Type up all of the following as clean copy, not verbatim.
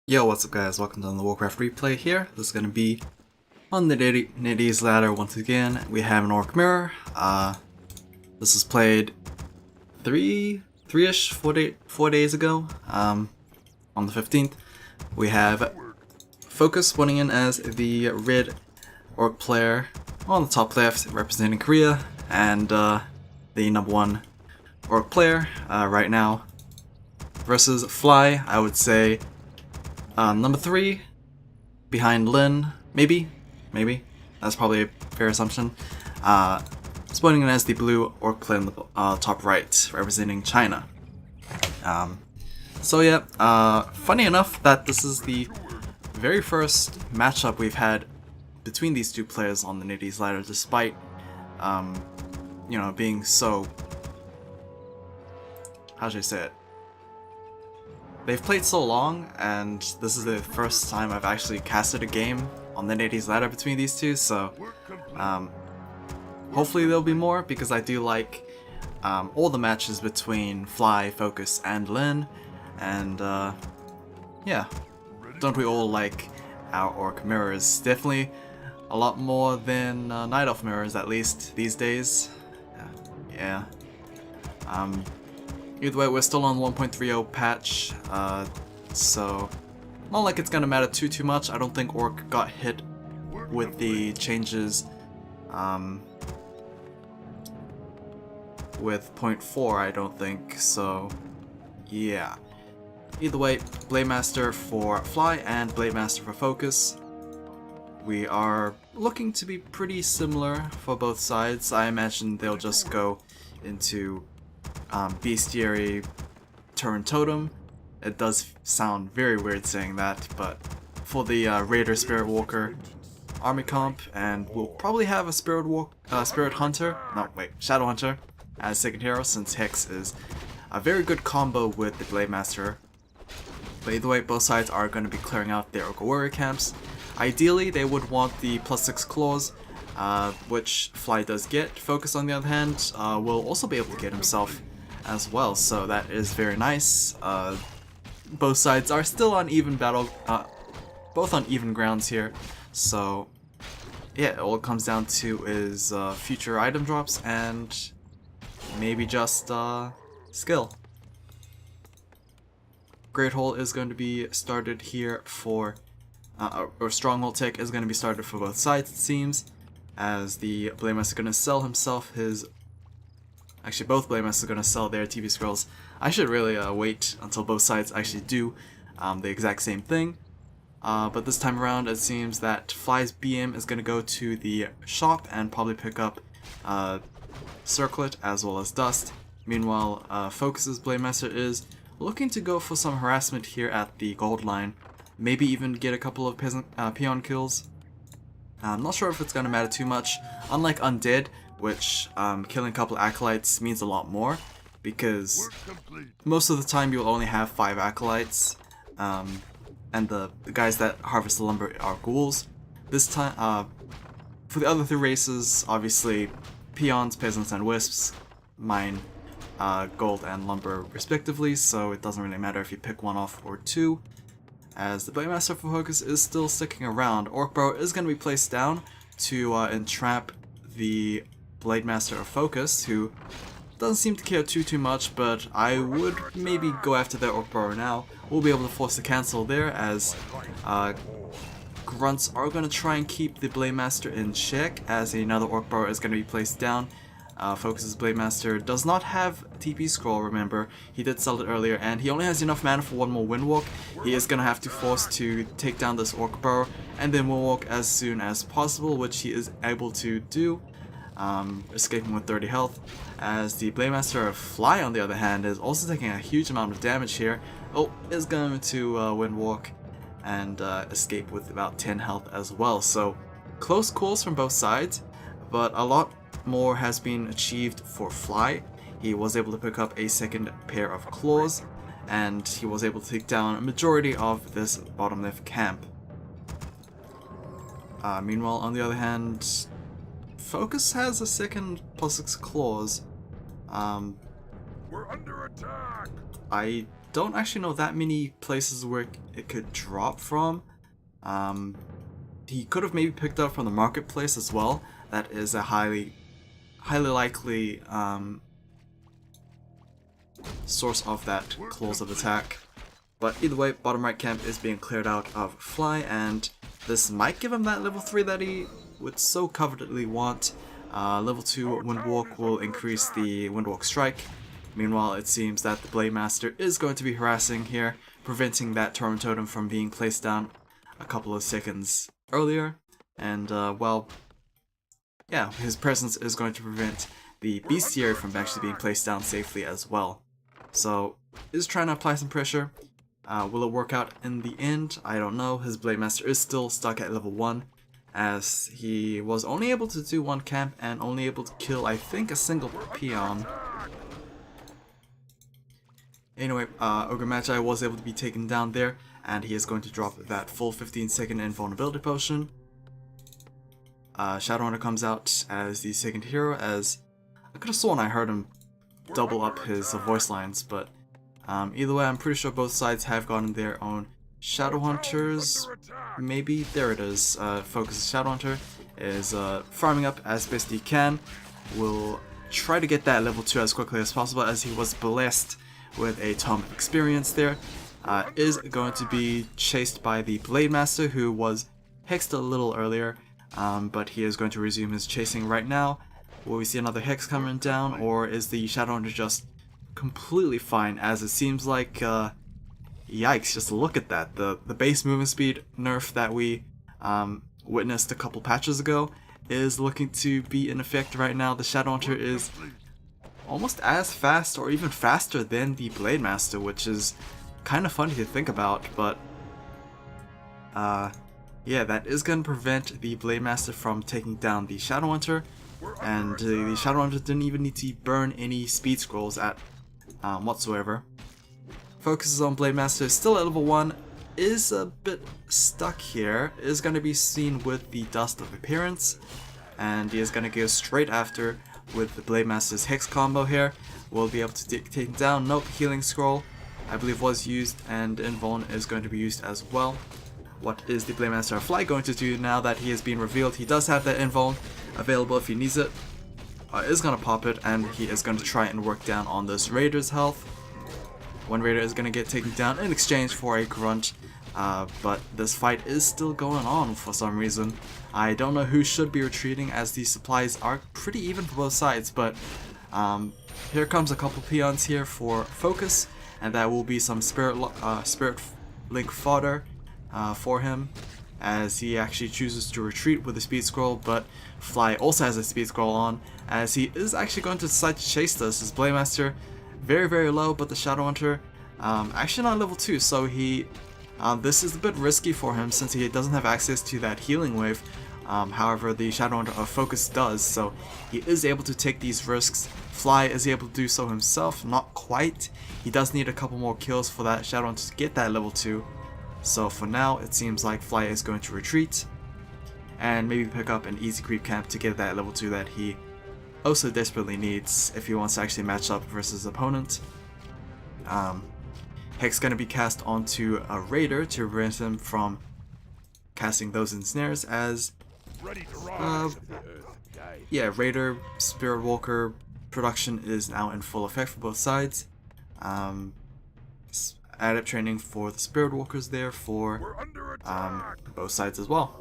Yo, what's up guys, welcome to the Warcraft replay here. This is going to be on the Netease ladder once again. We have an Orc mirror. This was played four days ago, on the 15th. We have FoCuS winning in as the red Orc player on the top left, representing Korea, and the #1 Orc player right now. Versus Fly, I would say number 3, behind Lin, maybe, that's probably a fair assumption. Spawning in as the blue Orc player in the top right, representing China. So yeah, funny enough that this is the very first matchup we've had between these two players on the Netease ladder, despite, you know, being so, how should I say it? They've played so long, and this is the first time I've actually casted a game on the Netease ladder between these two, so hopefully there'll be more, because I do like all the matches between Fly, FoCuS, and Lin, and yeah, don't we all like our Orc mirrors? Definitely a lot more than Night Elf mirrors, at least these days. Yeah. Either way, we're still on 1.30 patch, so not like it's gonna matter too much. I don't think Orc got hit with the changes with 0.4, I don't think, so yeah. Either way, Blade Master for Fly and Blade Master for FoCuS. We are looking to be pretty similar for both sides. I imagine they'll just go into Bestiary Turn Totem. It does sound very weird saying that, but for the Raider Spirit Walker army comp, and we'll probably have a Spirit Hunter, Shadow Hunter as second hero, since Hex is a very good combo with the Blade Master. But either way, both sides are going to be clearing out their Orc Warrior camps. Ideally, they would want the +6 claws, which Fly does get. FoCuS, on the other hand, will also be able to get himself as well, so that is very nice. Both sides are still on even both on even grounds here, so yeah, all it comes down to is future item drops and maybe just skill. Great Hole is going to be started here for, or Stronghold Tech is going to be started for both sides, it seems, as the Blade Master is going to sell himself his. Actually, both Blade Masters are going to sell their TP scrolls. I should really wait until both sides actually do the exact same thing. But this time around, it seems that Fly's BM is going to go to the shop and probably pick up Circlet as well as Dust. Meanwhile, FoCuS's Blade Master is looking to go for some harassment here at the gold line. Maybe even get a couple of peon kills. I'm not sure if it's going to matter too much. Unlike Undead, which killing a couple of acolytes means a lot more, because most of the time you'll only have 5 acolytes, and the guys that harvest the lumber are ghouls. This time, for the other 3 races, obviously peons, peasants, and wisps mine gold and lumber respectively, so it doesn't really matter if you pick one off or 2. As the Blade Master for FoCuS is still sticking around, Orc Bro is going to be placed down to entrap the Blade Master of FoCuS, who doesn't seem to care too much, but I would maybe go after their Orc Bro now. We'll be able to force the cancel there, as Grunts are going to try and keep the Blade Master in check, as another Orc Bro is going to be placed down. FoCuS's Blade Master does not have TP scroll, remember. He did sell it earlier, and he only has enough mana for one more Windwalk. He is going to have to force to take down this Orc Bro and then Windwalk as soon as possible, which he is able to do, escaping with 30 health. As the Blade Master of Fly, on the other hand, is also taking a huge amount of damage here. Is going to Windwalk and escape with about 10 health as well. So close calls from both sides, but a lot more has been achieved for Fly. He was able to pick up a second pair of claws, and he was able to take down a majority of this bottom left camp. Meanwhile, on the other hand, FoCuS has a second +6 claws. We're under attack. I don't actually know that many places where it could drop from. He could have maybe picked up from the marketplace as well. That is a highly likely source of that clause of attack. But either way, bottom right camp is being cleared out of Fly, and this might give him that level 3 that he would so covetedly want. Level 2 Windwalk will increase the Windwalk strike. Meanwhile, it seems that the Blade Master is going to be harassing here, preventing that Torrent Totem from being placed down a couple of seconds earlier. And, well, yeah, his presence is going to prevent the Bestiary from actually being placed down safely as well. So, is trying to apply some pressure. Will it work out in the end? I don't know. His Blade Master is still stuck at level 1, as he was only able to do one camp and only able to kill, I think, a single peon. Anyway, Ogre Magi was able to be taken down there, and he is going to drop that full 15-second invulnerability potion. Shadowhunter comes out as the second hero, as I could have sworn I heard him double up his voice lines, but either way, I'm pretty sure both sides have gotten their own Shadowhunters. Maybe, there it is. FoCuS Shadowhunter is farming up as best he can. Will try to get that level 2 as quickly as possible, as he was blessed with a Tome of Experience there. Is going to be chased by the Blade Master, who was hexed a little earlier, but he is going to resume his chasing right now. Will we see another hex coming down, or is the Shadowhunter just completely fine, as it seems like, yikes, just look at that. The base movement speed nerf that we witnessed a couple patches ago is looking to be in effect right now. The Shadowhunter is almost as fast or even faster than the Blade Master, which is kind of funny to think about, but yeah, that is going to prevent the Blade Master from taking down the Shadowhunter, and the Shadowhunter didn't even need to burn any speed scrolls at whatsoever. Focuses on Blade Master, still at level 1, is a bit stuck here, is going to be seen with the Dust of Appearance, and he is going to go straight after with the Blade Master's Hex combo here. Will be able to take him down. Nope, Healing Scroll, I believe, was used, and Invuln is going to be used as well. What is the Blade Master of Fly going to do now that he has been revealed? He does have that Invuln available if he needs it. Is going to pop it, and he is going to try and work down on this Raider's health. One Raider is going to get taken down in exchange for a Grunt, but this fight is still going on for some reason. I don't know who should be retreating, as the supplies are pretty even for both sides, but here comes a couple peons here for FoCuS, and that will be some Spirit Link fodder for him, as he actually chooses to retreat with the Speed Scroll, but Fly also has a Speed Scroll on, as he is actually going to decide to chase this. His Blade Master very, very low, but the Shadowhunter actually not level 2, so he this is a bit risky for him since he doesn't have access to that healing wave. However, the Shadowhunter of FoCuS does, so he is able to take these risks. Fly is able to do so himself, not quite. He does need a couple more kills for that Shadowhunter to get that level 2. So for now, it seems like Fly is going to retreat and maybe pick up an easy creep camp to get that level 2 that he also desperately needs if he wants to actually match up versus his opponent. Hex going to be cast onto a Raider to prevent him from casting those ensnares, as yeah, Raider Spirit Walker production is now in full effect for both sides. Adept training for the Spirit Walkers there for both sides as well.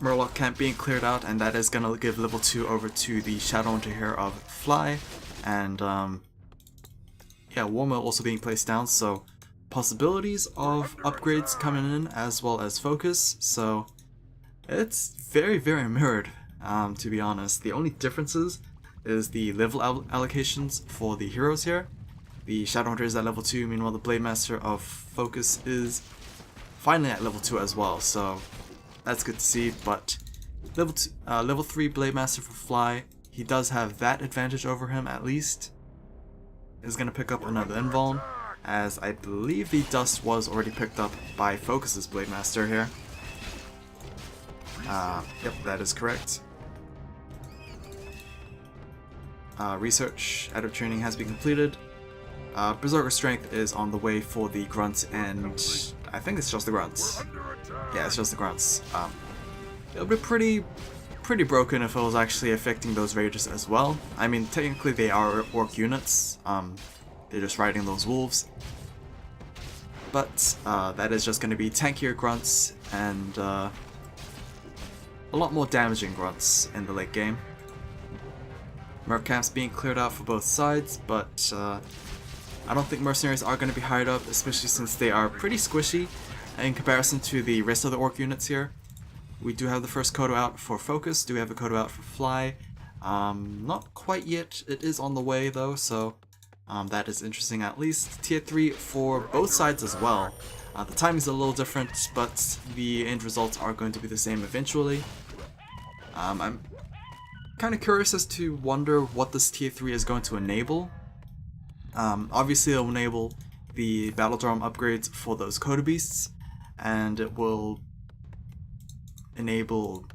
Murloc camp being cleared out, and that is going to give level 2 over to the Shadowhunter here of Fly, and yeah, Warmill also being placed down, so possibilities of upgrades coming in as well as FoCuS, so it's very, very mirrored, to be honest. The only differences is the level allocations for the heroes here. The Shadowhunter is at level 2, meanwhile the Blade Master of FoCuS is finally at level 2 as well, so that's good to see. But level 3 Blade Master for Fly, he does have that advantage over him at least. Is going to pick up another Invuln, as I believe the Dust was already picked up by FoCuS's Blade Master here. Yep, that is correct. research out of training has been completed. Berserker Strength is on the way for the grunts, and I think it's just the grunts. Yeah, it's just the grunts. It would be pretty broken if it was actually affecting those raiders as well. I mean, technically they are orc units. They're just riding those wolves. But that is just going to be tankier grunts and a lot more damaging grunts in the late game. Merc camps being cleared out for both sides, but I don't think mercenaries are going to be hired up, especially since they are pretty squishy in comparison to the rest of the orc units here. We do have the first Kodo out for FoCuS. Do we have a Kodo out for Fly? Not quite yet. It is on the way though, so that is interesting at least. Tier 3 for both sides as well. The timing's a little different, but the end results are going to be the same eventually. I'm kind of curious as to wonder what this Tier 3 is going to enable. Obviously it will enable the Battle Drum upgrades for those Kodo Beasts, and it will enable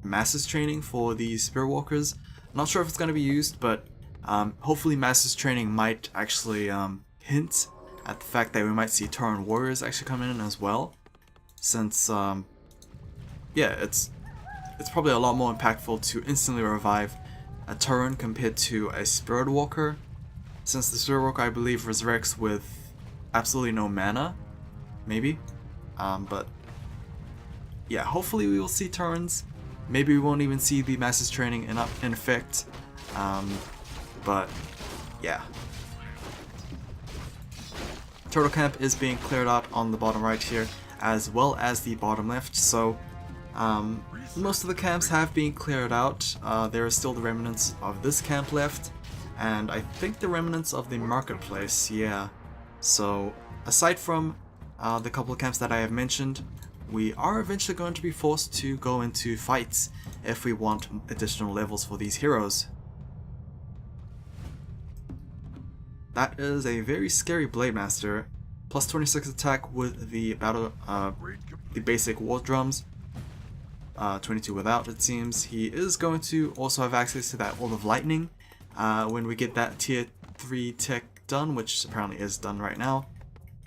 Masses training for the Spirit Walkers. Not sure if it's going to be used, but hopefully Masses training might actually hint at the fact that we might see Tauren Warriors actually come in as well, since yeah, it's probably a lot more impactful to instantly revive a Tauren compared to a Spirit Walker, since the Spirit Walker I believe resurrects with absolutely no mana, maybe, but yeah, hopefully we will see Taurens. Maybe we won't even see the Masses training in effect, but yeah. Turtle Camp is being cleared out on the bottom right here, as well as the bottom left, so most of the camps have been cleared out. There are still the remnants of this camp left, and I think the remnants of the marketplace, yeah. So aside from the couple of camps that I have mentioned, we are eventually going to be forced to go into fights if we want additional levels for these heroes. That is a very scary Blade Master. Plus 26 attack with the the basic war drums. 22 without, it seems. He is going to also have access to that Wall of Lightning when we get that tier 3 tech done, which apparently is done right now.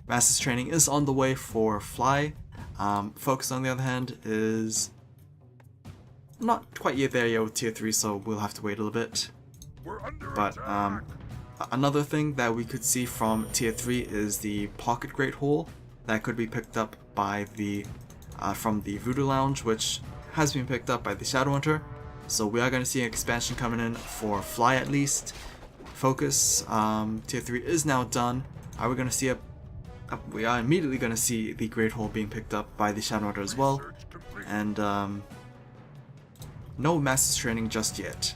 Masses training is on the way for Fly. FoCuS on the other hand is not quite yet there yet with tier 3, so we'll have to wait a little bit. But another thing that we could see from tier 3 is the Pocket Great Hall that could be picked up by the from the Voodoo Lounge, which has been picked up by the Shadowhunter. So we are going to see an expansion coming in for Fly at least. FoCuS tier 3 is now done. Are we going to see we are immediately going to see the Great Hall being picked up by the Shadowhunter as well, and no Masses training just yet.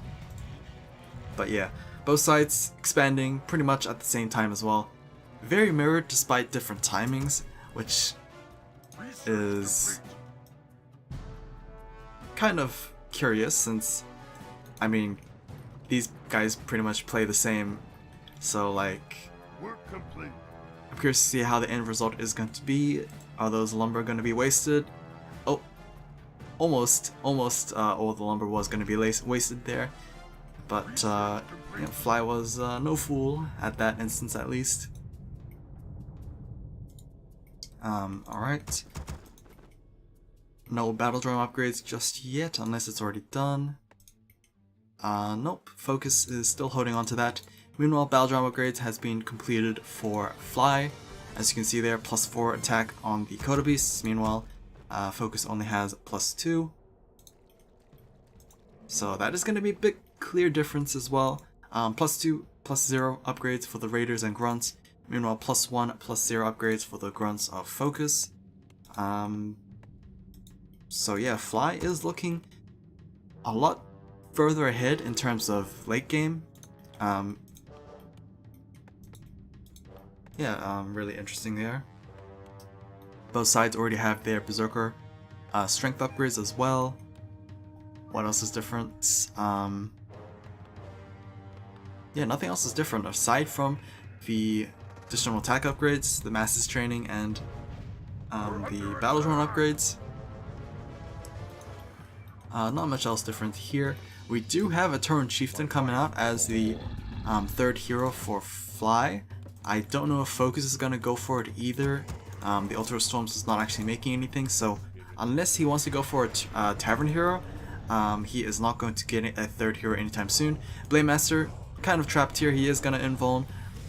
But yeah, both sides expanding pretty much at the same time as well. Very mirrored despite different timings, which is kind of curious since, I mean, these guys pretty much play the same, so like, I'm curious to see how the end result is going to be. Are those lumber going to be wasted? Oh, almost all the lumber was going to be wasted there, but you know, Fly was no fool at that instance at least. Alright. No battle drum upgrades just yet, unless it's already done. Nope, FoCuS is still holding on to that. Meanwhile, battle drum upgrades has been completed for Fly. As you can see there, +4 attack on the Kodo Beasts. Meanwhile, FoCuS only has +2. So that is going to be a big clear difference as well. +2, +0 upgrades for the Raiders and Grunts. Meanwhile, +1, +0 upgrades for the Grunts of FoCuS. So yeah, Fly is looking a lot further ahead in terms of late game. Yeah, really interesting there. Both sides already have their Berserker strength upgrades as well. What else is different? Yeah, nothing else is different aside from the additional attack upgrades, the Masses training, and the battle drone upgrades. Not much else different here. We do have a Tauren Chieftain coming out as the third hero for Fly. I don't know if FoCuS is going to go for it either. The Altar of Storms is not actually making anything, so unless he wants to go for a Tavern hero, he is not going to get a third hero anytime soon. Blade Master, kind of trapped here. He is going to invuln,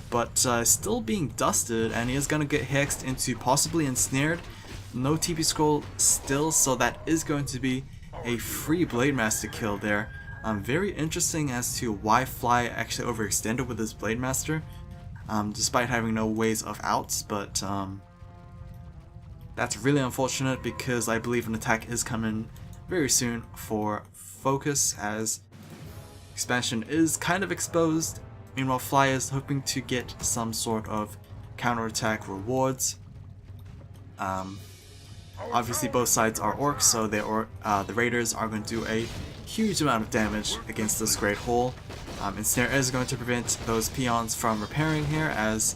but still being dusted, and he is going to get hexed into possibly ensnared. No TP scroll still, so that is going to be a free Blade Master kill there. Very interesting as to why Fly actually overextended with his Blade Master, despite having no ways of outs, but that's really unfortunate because I believe an attack is coming very soon for FoCuS, as expansion is kind of exposed. Meanwhile, Fly is hoping to get some sort of counterattack rewards. Obviously both sides are Orcs, so the Raiders are going to do a huge amount of damage against this Great Hole. Ensnare is going to prevent those peons from repairing here, as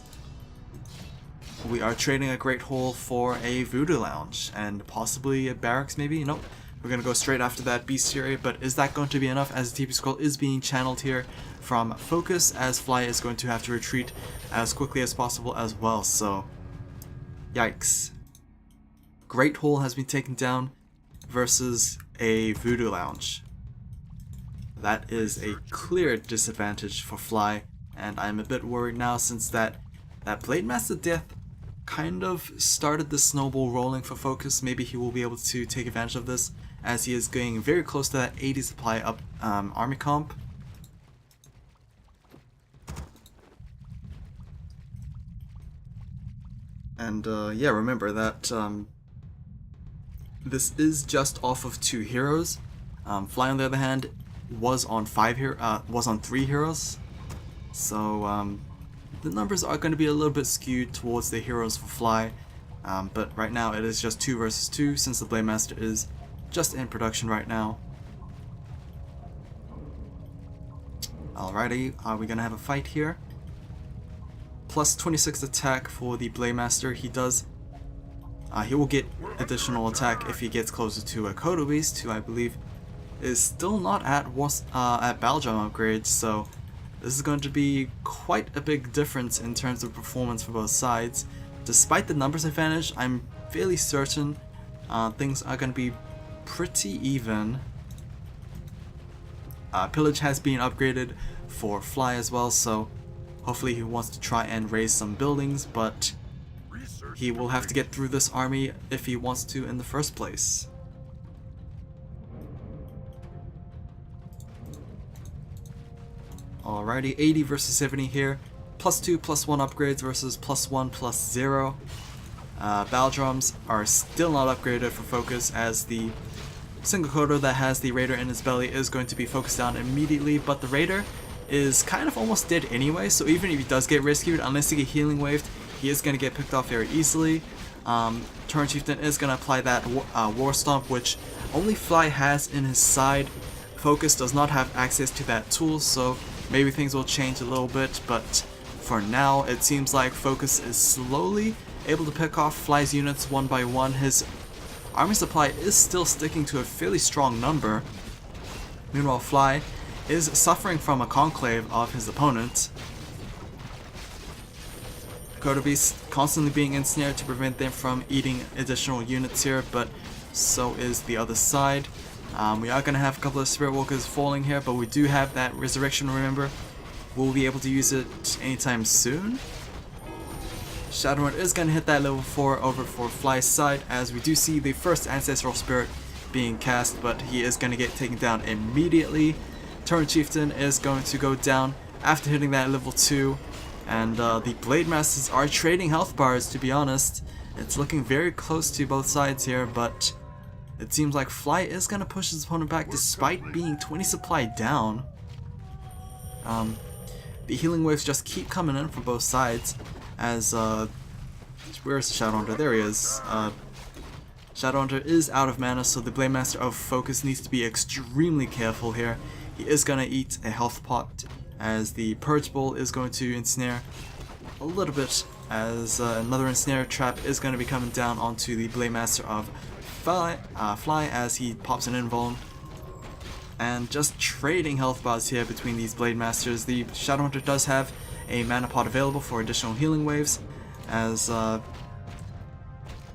we are trading a Great Hole for a Voodoo Lounge and possibly a Barracks maybe? Nope. We're going to go straight after that Bestiary, but is that going to be enough, as the TP scroll is being channeled here from FoCuS, as Fly is going to have to retreat as quickly as possible as well, so yikes. Great Hole has been taken down versus a Voodoo Lounge. That is a clear disadvantage for Fly, and I'm a bit worried now since that Blade Master death kind of started the snowball rolling for FoCuS. Maybe he will be able to take advantage of this, as he is getting very close to that 80 supply up army comp. And yeah, remember that this is just off of 2 heroes. Fly, on the other hand, was on 3 heroes. So the numbers are going to be a little bit skewed towards the heroes for Fly. But right now it is just 2 versus 2, since the Blade Master is just in production right now. Alrighty, are we going to have a fight here? Plus 26 attack for the Blade Master. He will get additional attack if he gets closer to a Kodo Beast, who I believe is still not at Battledrum upgrade, so this is going to be quite a big difference in terms of performance for both sides. Despite the numbers advantage, I'm fairly certain things are going to be pretty even. Pillage has been upgraded for Fly as well, so hopefully he wants to try and raise some buildings, but he will have to get through this army if he wants to in the first place. Alrighty, 80 versus 70 here. +2, +1 upgrades versus +1, +0. Battle drums are still not upgraded for FoCuS, as the single Kodo that has the Raider in his belly is going to be focused down immediately, but the Raider is kind of almost dead anyway, so even if he does get rescued, unless he get healing waved, he is going to get picked off very easily. Tauren Chieftain is going to apply that War Stomp, which only Fly has in his side. FoCuS does not have access to that tool, so maybe things will change a little bit, but for now it seems like FoCuS is slowly able to pick off Fly's units one by one. His army supply is still sticking to a fairly strong number. Meanwhile, Fly is suffering from a conclave of his opponent. Kodo Beast constantly being ensnared to prevent them from eating additional units here, but so is the other side. We are going to have a couple of Spirit Walkers falling here, but we do have that Resurrection, remember. We'll be able to use it anytime soon. Shadowrun is going to hit that level 4 over for Fly's side, as we do see the first Ancestral Spirit being cast, but he is going to get taken down immediately. Tauren Chieftain is going to go down after hitting that level 2, and the Blade Masters are trading health bars, to be honest. It's looking very close to both sides here, but it seems like Fly is going to push his opponent back despite being 20 supply down. The healing waves just keep coming in from both sides, as where's Shadowhunter? There he is. Shadowhunter is out of mana, so the Blade Master of FoCuS needs to be extremely careful here. He is going to eat a health pot, as the Purge Bowl is going to ensnare a little bit, as another ensnare trap is going to be coming down onto the Blade Master of Fly as he pops an invuln. and just trading health bars here between these Blade Masters. The Shadowhunter does have a mana pot available for additional healing waves, as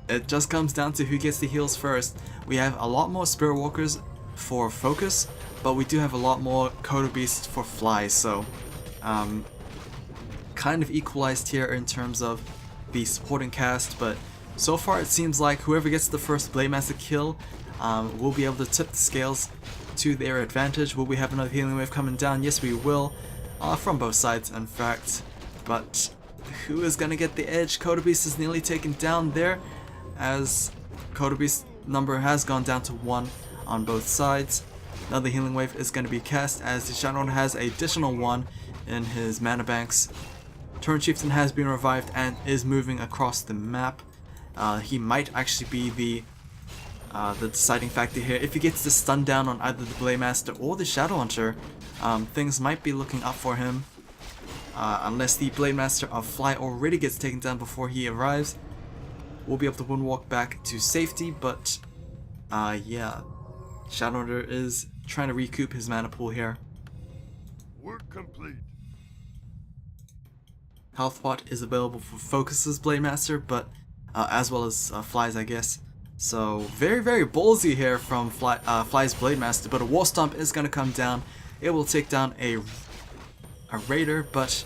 it just comes down to who gets the heals first. We have a lot more Spirit Walkers for FoCuS, but we do have a lot more Kodo Beasts for Flies, so kind of equalized here in terms of the supporting cast, but so far it seems like whoever gets the first Blade Master kill will be able to tip the scales to their advantage. Will we have another healing wave coming down? Yes, we will, from both sides in fact, but who is going to get the edge? Kodo Beast is nearly taken down there, as Kodo Beast number has gone down to 1 on both sides. Another healing wave is going to be cast, as the Shadowhunter has an additional 1 in his mana banks. Tauren Chieftain has been revived and is moving across the map. He might actually be the deciding factor here. If he gets the stun down on either the Blade Master or the Shadowhunter, things might be looking up for him. Unless the Blade Master of Fly already gets taken down before he arrives, we'll be able to moonwalk back to safety, but yeah, Shadowhunter is trying to recoup his mana pool here. Work complete. Health pot is available for FoCuS's Blade Master, but as well as Fly's, I guess. So very ballsy here from Fly's Blade Master, but a War Stomp is going to come down. It will take down a Raider, but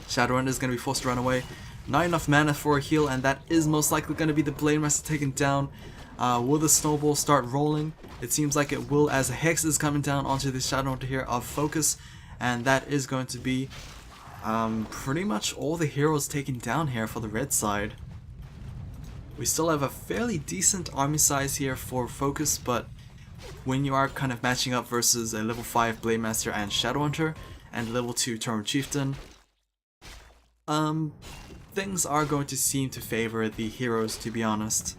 Shadowrunner is going to be forced to run away. Not enough mana for a heal, and that is most likely going to be the Blade Master taken down. Will the snowball start rolling? It seems like it will, as a Hex is coming down onto the Shadowhunter here of FoCuS, and that is going to be pretty much all the heroes taken down here for the red side. We still have a fairly decent army size here for FoCuS, but when you are kind of matching up versus a level 5 Blade Master and Shadowhunter and level 2 Tauren Chieftain, things are going to seem to favor the heroes, to be honest.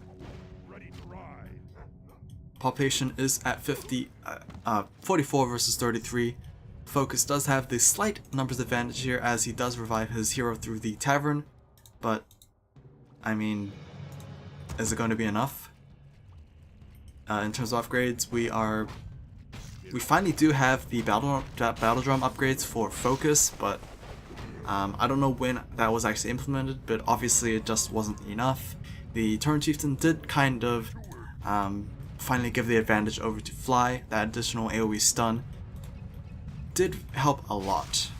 Population is at 44 versus 33. FoCuS does have the slight numbers advantage here, as he does revive his hero through the tavern, but I mean, is it going to be enough? In terms of upgrades, we finally do have the battle drum upgrades for FoCuS, but I don't know when that was actually implemented, but obviously it just wasn't enough. The Tauren Chieftain did kind of finally give the advantage over to Fly. That additional AoE stun did help a lot.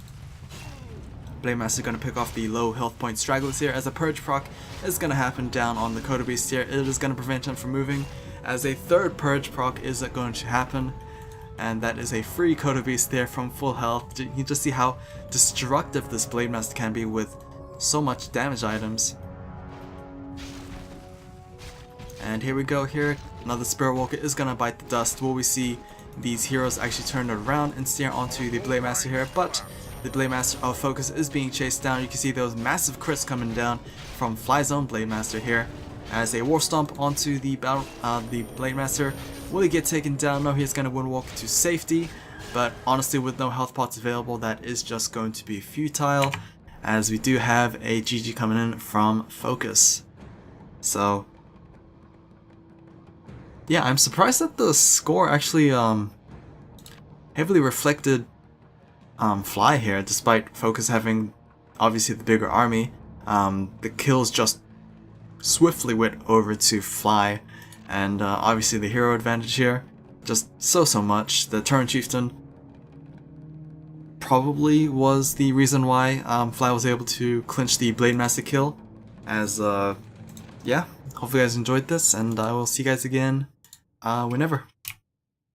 Blade Master is going to pick off the low health point stragglers here, as a Purge proc is going to happen down on the Kodo Beast here. It is going to prevent him from moving, as a third Purge proc is going to happen, and that is a free Kodo Beast there from full health. You can just see how destructive this Blade Master can be with so much damage items. And here we go here, another Spirit Walker is going to bite the dust. Will we see these heroes actually turn it around and steer onto the Blade Master here? But the Blade Master of FoCuS is being chased down. You can see those massive crits coming down from Fly's own Blade Master here, as a War Stomp onto the Blade Master. Will he get taken down? No, he's going to moonwalk to safety, but honestly with no health pots available, that is just going to be futile, as we do have a GG coming in from FoCuS. So yeah, I'm surprised that the score actually heavily reflected Fly here, despite FoCuS having obviously the bigger army. The kills just swiftly went over to Fly, and obviously the hero advantage here, just so much. The Tauren Chieftain probably was the reason why Fly was able to clinch the Blade Master kill, as yeah, hopefully you guys enjoyed this, and I will see you guys again whenever.